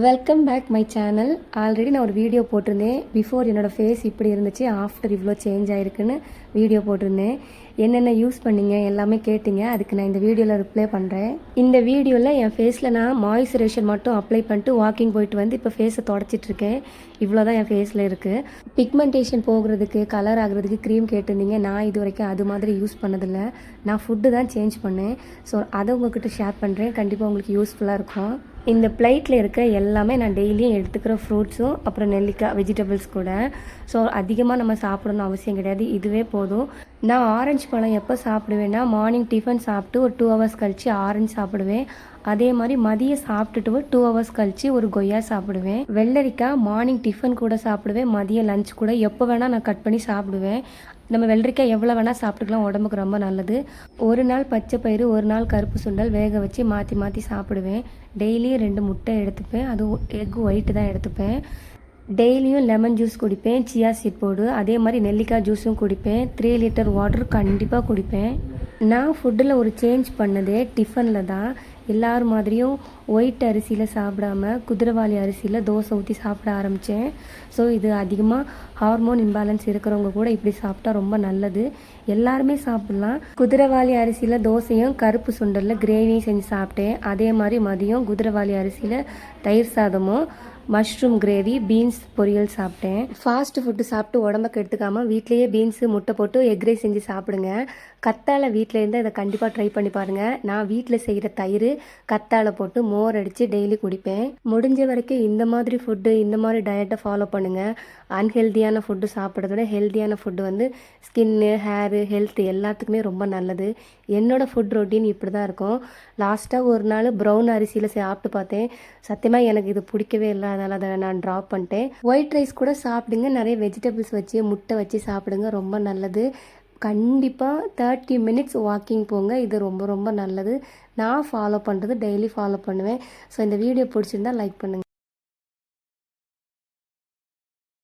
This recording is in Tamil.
Welcome back my channel. Already நான் ஒரு வீடியோ போட்டிருந்தேன். பிஃபோர் என்னோடய ஃபேஸ் இப்படி இருந்துச்சு, ஆஃப்டர் இவ்வளோ சேஞ்ச் ஆகிருக்குன்னு வீடியோ போட்டிருந்தேன். என்னென்ன யூஸ் பண்ணிங்க எல்லாமே கேட்டிங்க. அதுக்கு நான் இந்த வீடியோவில் ரிப்ளை பண்ணுறேன். இந்த வீடியோவில் என் ஃபேஸில் நான் மாய்ஸ்சரைசர் மட்டும் அப்ளை பண்ணிட்டு வாக்கிங் போயிட்டு வந்து இப்போ ஃபேஸை தொடச்சிட்ருக்கேன். இவ்வளோ தான் என் ஃபேஸில் இருக்குது. பிக்மெண்டேஷன் போகிறதுக்கு, கலர் ஆகிறதுக்கு க்ரீம் கேட்டிருந்தீங்க. நான் இது வரைக்கும் அது மாதிரி யூஸ் பண்ணதில்லை. நான் ஃபுட்டு தான் சேஞ்ச் பண்ணேன். ஸோ அதை உங்கள்கிட்ட ஷேர் பண்ணுறேன். கண்டிப்பாக உங்களுக்கு யூஸ்ஃபுல்லாக இருக்கும். இந்த பிளேட்டில் இருக்கிற எல்லாமே நான் டெய்லியும் எடுத்துக்கிற ஃப்ரூட்ஸும் அப்புறம் நெல்லிக்காய் வெஜிடபிள்ஸ் கூட. ஸோ அதிகமாக நம்ம சாப்பிடணும்னு அவசியம் கிடையாது, இதுவே போதும். நான் ஆரஞ்சு பழம் எப்போ சாப்பிடுவேன்னா, மார்னிங் டிஃபன் சாப்பிட்டு ஒரு 2 ஹவர்ஸ் கழித்து ஆரஞ்சு சாப்பிடுவேன். அதே மாதிரி மதியம் சாப்பிட்டுட்டு ஒரு 2 ஹவர்ஸ் கழித்து ஒரு கொய்யா சாப்பிடுவேன். வெள்ளரிக்காய் மார்னிங் டிஃபன் கூட சாப்பிடுவேன், மதியம் லஞ்ச் கூட எப்போ வேணால் நான் கட் பண்ணி சாப்பிடுவேன். நம்ம வெள்ளரிக்காய் எவ்வளோ வேணால் சாப்பிட்டுக்கலாம், உடம்புக்கு ரொம்ப நல்லது. ஒரு நாள் பச்சை பயிறு, ஒரு நாள் கருப்பு சுண்டல் வேக வச்சு மாற்றி மாற்றி சாப்பிடுவேன். டெய்லியும் 2 முட்டை எடுத்துப்பேன், அதுவும் எக் ஒயிட்டு தான் எடுத்துப்பேன். டெய்லியும் லெமன் ஜூஸ் குடிப்பேன், சியா சீட் போடு. அதே மாதிரி நெல்லிக்காய் ஜூஸும் குடிப்பேன். 3 லிட்டர் வாட்டர் கண்டிப்பாக குடிப்பேன். நான் ஃபுட்டில் ஒரு சேஞ்ச் பண்ணதே டிஃபனில் தான். எல்லாரும் மாதிரியும் ஒயிட் அரிசியில் சாப்பிடாம குதிரைவாலி அரிசியில் தோசை ஊற்றி சாப்பிட ஆரம்பித்தேன். ஸோ இது அதிகமாக ஹார்மோன் இம்பேலன்ஸ் இருக்கிறவங்க கூட இப்படி சாப்பிட்டா ரொம்ப நல்லது. எல்லாருமே சாப்பிட்லாம். குதிரைவாலி அரிசியில் தோசையும் கருப்பு சுண்டலில் கிரேவியும் செஞ்சு சாப்பிட்டேன். அதே மாதிரி மதியம் குதிரைவாலி அரிசியில் தயிர் சாதமும் மஷ்ரூம் கிரேவி பீன்ஸ் பொரியல் சாப்பிட்டேன். ஃபாஸ்ட் ஃபுட்டு சாப்பிட்டு உடம்புக்கு எடுத்துக்காமல் வீட்லேயே பீன்ஸு முட்டை போட்டு எக் ரைஸ் செஞ்சு சாப்பிடுங்க. கத்தாழை வீட்டில் இருந்தால் இதை கண்டிப்பாக ட்ரை பண்ணி பாருங்கள். நான் வீட்டில் செய்கிற தயிர் கத்தாழை போட்டு மோர் அடித்து டெய்லி குடிப்பேன். முடிஞ்ச வரைக்கும் இந்த மாதிரி ஃபுட்டு, இந்த மாதிரி டயட்டை ஃபாலோ பண்ணுங்கள். அன்ஹெல்தியான ஃபுட்டு சாப்பிட்றத விட ஹெல்த்தியான ஃபுட்டு வந்து ஸ்கின்னு, ஹேரு, ஹெல்த் எல்லாத்துக்குமே ரொம்ப நல்லது. என்னோடய ஃபுட் ரொட்டீன் இப்படி தான் இருக்கும். லாஸ்ட்டாக ஒரு நாள் ப்ரௌன் அரிசியில் சாப்பிட்டு பார்த்தேன். சத்தியமாக எனக்கு இது பிடிக்கவே இல்லை, அதனால் அதை நான் ட்ராப் பண்ணிட்டேன். ஒயிட் ரைஸ் கூட சாப்பிடுங்க, நிறைய வெஜிடபிள்ஸ் வச்சு முட்டை வச்சு சாப்பிடுங்க, ரொம்ப நல்லது. கண்டிப்பாக 30 மினிட்ஸ் வாக்கிங் போங்க, இது ரொம்ப ரொம்ப நல்லது. நான் ஃபாலோ பண்ணுறது டெய்லி ஃபாலோ பண்ணுவேன். ஸோ இந்த வீடியோ பிடிச்சிருந்தா லைக் பண்ணுங்கள்.